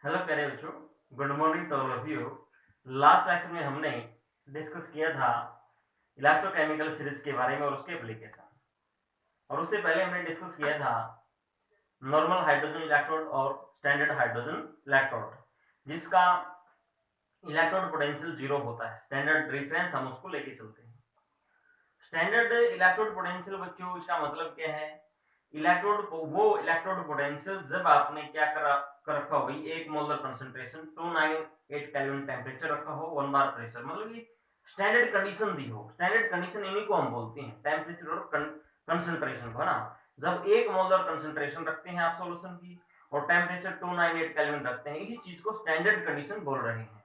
Hello प्यारे बच्चों, good morning to all of you. Last lecture में हमने डिस्कस किया था इलेक्ट्रोकेमिकल सीरीज के बारे में और उसके एप्लीकेशन, और उससे पहले हमने डिस्कस किया था नॉर्मल हाइड्रोजन इलेक्ट्रोड और स्टैंडर्ड हाइड्रोजन इलेक्ट्रोड, जिसका इलेक्ट्रोड पोटेंशियल जीरो होता है। स्टैंडर्ड रेफरेंस हम उसको लेके चलते हैं। स्टैंडर्ड इलेक्ट्रोड पोटेंशियल बच्चों, इसका मतलब क्या है? इलेक्ट्रोड पोटेंशियल जब आपने क्या कर रखा हो भाई, 1 मोलर कंसंट्रेशन 298 केल्विन टेम्परेचर रखा हो, 1 बार प्रेशर, मतलब ये स्टैंडर्ड कंडीशन दी हो। स्टैंडर्ड कंडीशन इन्हीं को हम बोलते हैं, टेम्परेचर और कंसंट्रेशन को, है ना। जब 1 मोलर कंसंट्रेशन रखते हैं आप सॉल्यूशन की और टेम्परेचर 298 केल्विन रखते हैं, इसी चीज को स्टैंडर्ड कंडीशन बोल रहे हैं।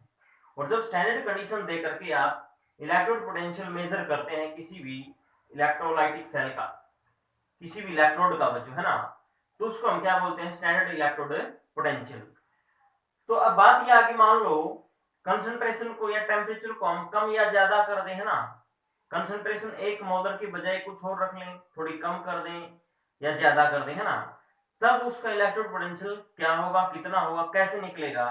और जब स्टैंडर्ड कंडीशन दे करके आप इलेक्ट्रोड पोटेंशियल मेजर करते हैं किसी भी इलेक्ट्रोलाइटिक सेल का, किसी भी इलेक्ट्रोड का बच्चों, है ना, तो उसको हम क्या बोलते हैं? Standard electrode potential. तो अब बात ये आगे, मान लो कंसंट्रेशन को या टेम्परेचर को हम कम या ज्यादा कर दें, है ना। कंसंट्रेशन 1 मोलर की बजाय कुछ और रख लें, थोड़ी कम कर दें या ज्यादा कर दें, है ना, तब उसका इलेक्ट्रोड पोटेंशियल क्या होगा, कितना होगा, कैसे निकलेगा?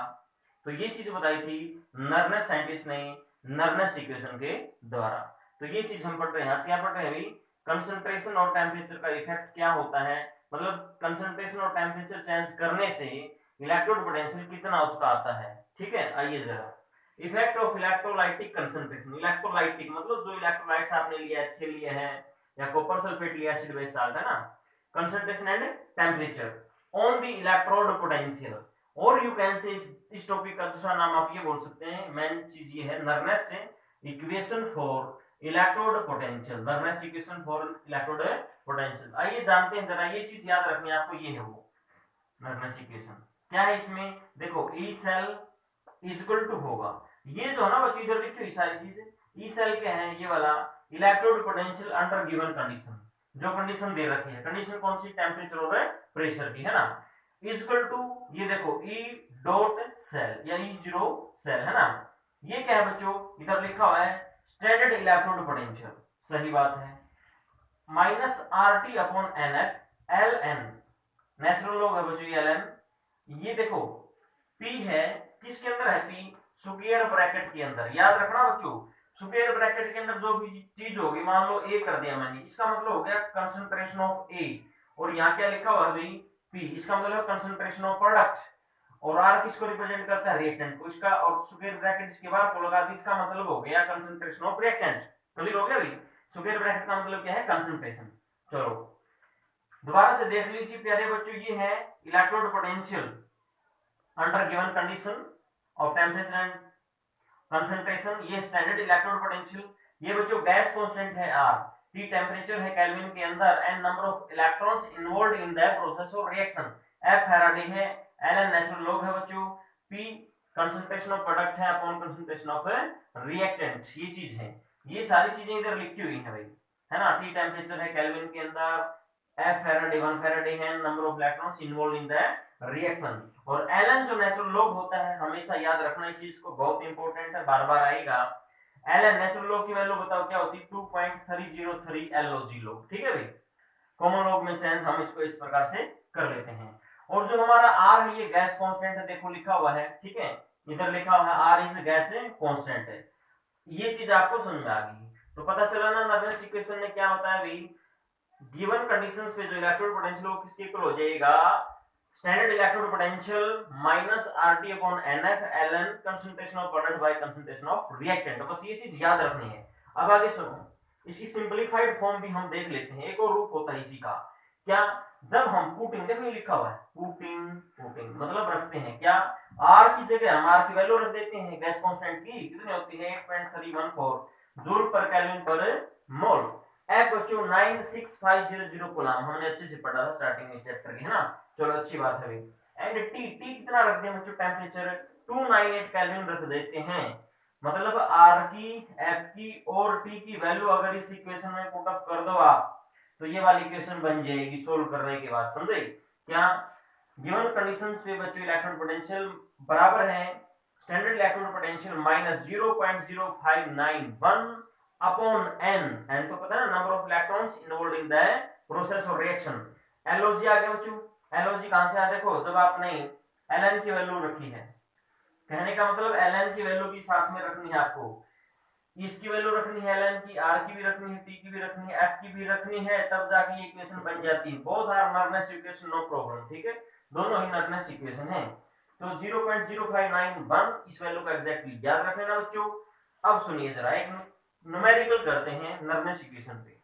तो ये चीज बताई थी नर्नेस साइंटिस्ट ने नर्नेस इक्वेशन के द्वारा। तो ये चीज हम पढ़ रहे हैं। आज क्या पढ़ रहे हैं भाई? कंसंट्रेशन और टेम्परेचर का इफेक्ट क्या होता है, मतलब कंसंट्रेशन और टेम्परेचर चेंज करने से इलेक्ट्रोड पोटेंशियल कितना उसका आता है। ठीक है, आइए जरा। Effect of electrolytic concentration. Electrolytic मतलब जो इलेक्ट्रोलाइट्स आपने लिया, अच्छे लिए हैं या कॉपर सल्फेट लिया, एसिड बेस साल्ट, है ना। Concentration and temperature on the electrode potential. और यू कैन से इस टॉपिक का दूसरा नाम आप ये बोल सकते हैं, मेन चीज ये है Nernst equation for electrode potential. Nernst equation for electrode potential. आइए जानते हैं जरा, ये चीज याद रखनी है आपको, ये है वो नर्नेस इक्वेशन। क्या है इसमें? देखो, ई सेल इक्वल टू होगा, ये जो है ना बच्चों इधर लिखी हुई सारी चीजें। ई सेल क्या है? ये वाला electrode potential under given condition, जो कंडीशन दे रखी है। कंडीशन कौन सी? टेम्परेचर और प्रेशर की, है ना। इक्वल टू, ये देखो, ई डॉट सेल या ई जीरो सेल, है ना। ये क्या है बच्चों? इधर लिखा हुआ है स्टैंडर्ड इलेक्ट्रोड पोटेंशियल, सही बात है, minus R T upon N F L N, natural log है बच्चों ये एल एन। ये देखो पी है, किसके अंदर है? पी स्क्वायर ब्रैकेट के अंदर। याद रखना बच्चों, स्क्वायर ब्रैकेट के अंदर जो भी चीज होगी, मान लो ए कर दिया मैंने, इसका मतलब हो गया कंसंट्रेशन ऑफ ए, और यहाँ क्या लिखा हुआ है भाई? पी, इसका मतलब कंसंट्रेशन ऑफ प्रोडक्ट। और आर किसको रिप्रेजेंट करता है? रिएक्टेंट को। इसका और स्क्वायर ब्रैकेट इसके बाहर को लगा दी, इसका मतलब हो गया कंसंट्रेशन ऑफ रिएक्टेंट। क्लियर हो गया भाई? स्क्वायर ब्रैकेट का मतलब क्या है? कंसंट्रेशन। चलो दोबारा से देख लीजिए प्यारे बच्चों, ये है electrode potential under given condition of temperature and concentration. ये स्टैंडर्ड इलेक्ट्रोड पोटेंशियल। ये बच्चों गैस कांस्टेंट है आर, टी टेम्परेचर है केल्विन के अंदर, N number of electrons involved in the process of reaction, F Faraday है, एल एन नेचुरल लॉग है बच्चों, पी कंसंट्रेशन ऑफ प्रोडक्ट है अपॉन कंसंट्रेशन ऑफ रिएक्टेंट। ये चीज है, ये सारी चीजें इधर लिखी हुई है भाई, है ना। टी टेम्परेचर है केल्विन के अंदर, एफ फैराडे 1 फैराडे है, number of electrons involved in the reaction. और एलन जो नेचुरल लॉग होता है, हमेशा याद रखना इस चीज को, बहुत इंपॉर्टेंट है, बार बार आएगा। एलन नेचुरल लॉग की वैल्यू बताओ क्या होती है? 2.303 एलओजी लॉग। ठीक है भाई, कॉमन लॉग में सेंस हम इसको इस प्रकार से कर लेते हैं। और जो हमारा आर है, ये गैस कांस्टेंट है, देखो लिखा हुआ है, ठीक है, इधर लिखा हुआ है आर इज गैस कांस्टेंट है। ये चीज आपको समझ में आ गई, तो पता चला ना नर्वस इक्वेशन ने क्या बताया भाई? गिवन कंडीशंस पे जो इलेक्ट्रोड पोटेंशियल वो किसके इक्वल हो जाएगा? Standard electrode potential minus RT upon NF LN concentration of product by concentration of reactant. बस ये चीज याद रखनी है। अब आगे सुनो, इसकी सिंपलीफाइड फॉर्म भी हम देख लेते हैं। एक और रूप होता है इसी का, क्या? जब हम पुटिंग, देखो लिखा हुआ है पुटिंग, पुटिंग मतलब रखते हैं क्या? आर की जगह हम आर की वैल्यू रख देते हैं गैस कांस्टेंट की, कितनी होती है? 8.314 जूल पर केल्विन पर मोल। एफ बच्चों 96500 कूलम, हमने अच्छे से पढ़ा था स्टार्टिंग में चैप्टर के, है ना। चलो अच्छी बात है भाई। एंड टी, टी कितना रख दें बच्चों? टेम्परेचर 298 केल्विन रख देते हैं। मतलब आर की, एफ की और टी की वैल्यू अगर इस इक्वेशन में पुट अप कर दो आप, तो ये वाली इक्वेशन बन जाएगी सोल्व करने के बाद, समझे क्या? गिवन कंडीशंस पे बच्चों इलेक्ट्रॉन पोटेंशियल बराबर है standard electron potential minus 0.0591 upon n, n तो पता है ना, number of electrons involved in the process of reaction. L O G आ गया बच्चों। एलओजी कहां से आया? देखो, जब आपने ln की वैल्यू रखी है। कहने का मतलब ln की वैल्यू भी साथ में रखनी है आपको, इसकी वैल्यू रखनी है ln की, r की भी रखनी है, t की भी रखनी है, f की भी रखनी है, तब जाके ये इक्वेशन बन जाती है। Both are normal equation, no problem, ठीक है, दोनों ही नॉर्मल इक्वेशन है। तो 0.0591 इस वैल्यू का एग्जैक्टली याद रख लेना बच्चों। अब सुनिए जरा, एक न्यूमेरिकल करते हैं नॉर्मल इक्वेशन पे।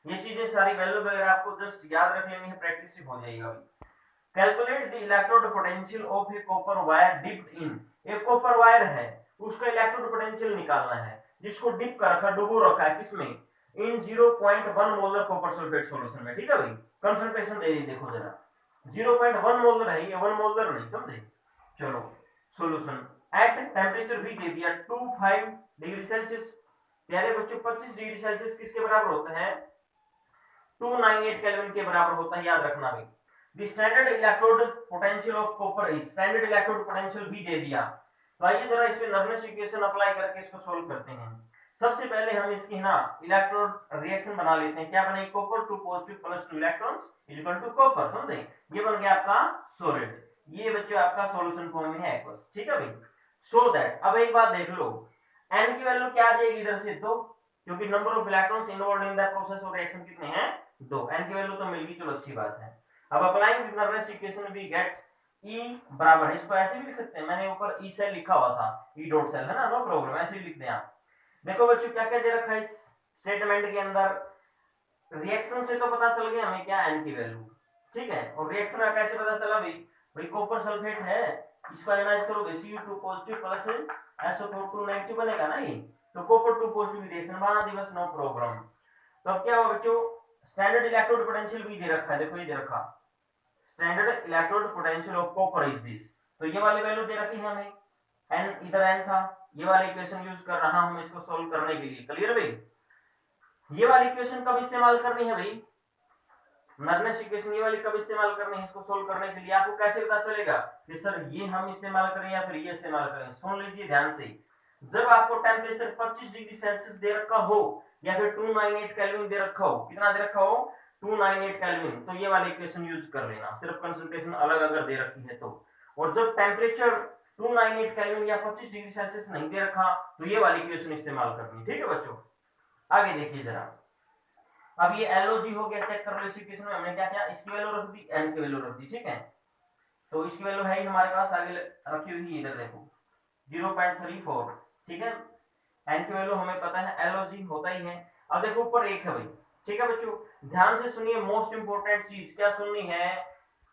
ये चीजें सारी वैल्यू वगैरह आपको जस्ट याद रख लेनी है, प्रैक्टिस से हो जाएगा अभी। Calculate the electrode potential of A copper wire dipped in, एक कॉपर वायर है, उसका इलेक्ट्रोड पोटेंशियल निकालना है, जिसको डिप कर रखा, डुबो रखा है किसमें, इन 0.1 मोलर कॉपर सल्फेट सॉल्यूशन में, ठीक है भाई। कंसंट्रेशन दे दी देखो जरा, 0.1 मोलर है ये, 1 मोलर नहीं, समझे। चलो सॉल्यूशन एट टेम्परेचर भी दे दिया 25 डिग्री सेल्सियस। प्यारे बच्चों 25 डिग्री सेल्सियस किसके बराबर होता है, 298 केल्विन के बराबर होता है, याद रखना भाई। The standard electrode potential of copper is, standard electrode potential भी दे दिया। तो आइए जरा इस पे नॉर्मल इक्वेशन अप्लाई करके इसको सोल्व करते हैं। सबसे पहले हम इसकी ना इलेक्ट्रोड रिएक्शन बना लेते हैं। क्या बनेगी, copper 2 positive plus 2 electrons is equal to copper, समझे। ये बन गया आपका सॉलिड, ये बच्चों आपका सॉल्यूशन फॉर्म में है एक्वस, ठीक है भाई। सो दैट अब एक बात देख लो, n की वैल्यू क्या आ जाएगी इधर से 2, क्योंकि number of electrons involved in the process of reaction कितने हैं, 2। n की वैल्यू तो मिल गई, चलो अच्छी बात है। अब applying the normal equation we get E बराबर है, इसको ऐसे भी लिख सकते हैं, मैंने ऊपर E सेल लिखा हुआ था, E डॉट सेल है ना, नो प्रॉब्लम, ऐसे ही लिख दें आप। देखो बच्चों क्या क्या दे रखा है इस स्टेटमेंट के अंदर, रिएक्शन से तो पता चल गया हमें क्या n की वैल्यू, ठीक है। और रिएक्शन का कैसे पता चला भाई, भाई कॉपर सल्फेट है, इसको एनालाइज करोगे Cu2 positive plus SO4 negative बनेगा ना ये, तो कॉपर 2 पॉजिटिव रिएक्शन बना दी बस, नो प्रॉब्लम। तो अब क्या हुआ बच्चों, स्टैंडर्ड इलेक्ट्रोड पोटेंशियल भी दे रखा है, देखो ये दे रखा, standard electrode potential of copper is this, तो ये वाली वैल्यू दे रखी है हमें, n इधर n था, ये वाली इक्वेशन यूज कर रहा हूं मैं इसको सोल्व करने के लिए, क्लियर भाई। ये वाली इक्वेशन कब इस्तेमाल करनी है भाई, नॉर्मल इक्वेशन ये वाली कब इस्तेमाल करनी है इसको सोल्व करने के लिए, आपको कैसे पता चलेगा कि सर ये हम इस्तेमाल करें या फिर ये इस्तेमाल करें। सुन लीजिए ध्यान से, जब आपको टेम्परेचर 25 डिग्री सेल्सियस दे रखा हो या फिर 298 केल्विन दे रखा हो, कितना दे रखा हो, 298 केल्विन, तो ये वाली इक्वेशन यूज कर लेना, सिर्फ कंसंट्रेशन अलग अगर दे रखी है तो। और जब टेम्परेचर 298 केल्विन या 25 डिग्री सेल्सियस नहीं दे रखा, तो ये वाली इक्वेशन इस्तेमाल करनी, ठीक है बच्चों। आगे देखिए जरा, अब ये LOG हो गया, चेक कर लो इस इक्वेशन में हमने क्या क्या, इसकी वैल्यू रख दी, n की वैल्यू रख दी, ठीक है। तो इसकी वैल्यू है ही हमारे पास, आगे रखी हुई इधर देखो 0.34, ठीक है। n की वैल्यू हमें पता है, LOG होता ही है। अब देखो ऊपर 1 है भाई, ठीक है बच्चों, ध्यान से सुनिए, मोस्ट इंपोर्टेंट चीज क्या सुननी है,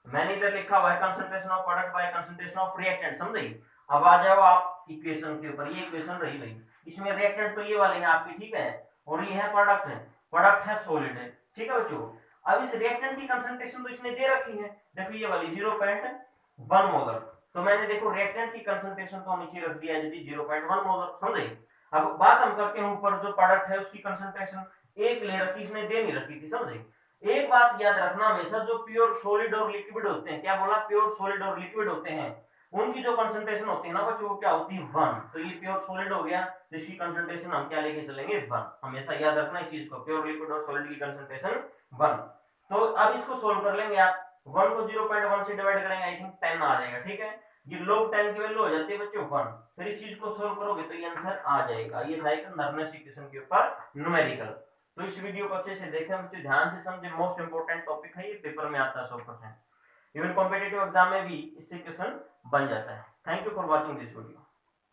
मैंने इधर लिखा हुआ है concentration of product by concentration of reactant, समझे। अब आ जाओ आप इक्वेशन के ऊपर, ये इक्वेशन रही भाई, इसमें रिएक्टेंट तो ये वाले हैं आपकी, ठीक है, और ये है प्रोडक्ट है, प्रोडक्ट है सॉलिड है, ठीक है बच्चों। अब इस रिएक्टेंट की कंसंट्रेशन तो इसने दे रखी है, देखो ये वाली 0.1 मोलर, तो मैंने देखो रिएक्टेंट की कंसंट्रेशन तो नीचे रख दिया है 0.1 मोलर, समझे। अब बात हम करते हैं ऊपर जो प्रोडक्ट है उसकी कंसंट्रेशन, एक ले रखी इसने, दे नहीं रखी थी, समझे। एक बात याद रखना हमेशा, जो प्योर सॉलिड और लिक्विड होते हैं, क्या बोला, प्योर सॉलिड और लिक्विड होते हैं, उनकी जो कंसंट्रेशन होती है ना बच्चों, वो क्या होती है 1। तो ये प्योर सॉलिड हो गया, तो इसकी कंसंट्रेशन हम क्या लेके चलेंगे 1, हमेशा याद रखना इस चीज को, प्योर लिक्विड और सॉलिड की कंसंट्रेशन 1। तो अब इसको सोल्व कर लेंगे आप, 1 को 0.1 से डिवाइड करेंगे, आई थिंक 10 आ जाएगा, ठीक है। ये लोग 10 की वैल्यू हो जाती है बच्चों 1, फिर इस चीज को सोल्व करोगे तो ये आंसर आ जाएगा। ये था एक नॉर्मल इक्वेशन के ऊपर न्यूमेरिकल। तो इस वीडियो को अच्छे से देखें बच्चों, ध्यान से समझे, मोस्ट इंपोर्टेंट टॉपिक है ये, पेपर में आता है 100%, इवन कॉम्पिटिटिव एग्जाम में भी इससे क्वेश्चन बन जाता है। Thank you for watching this video.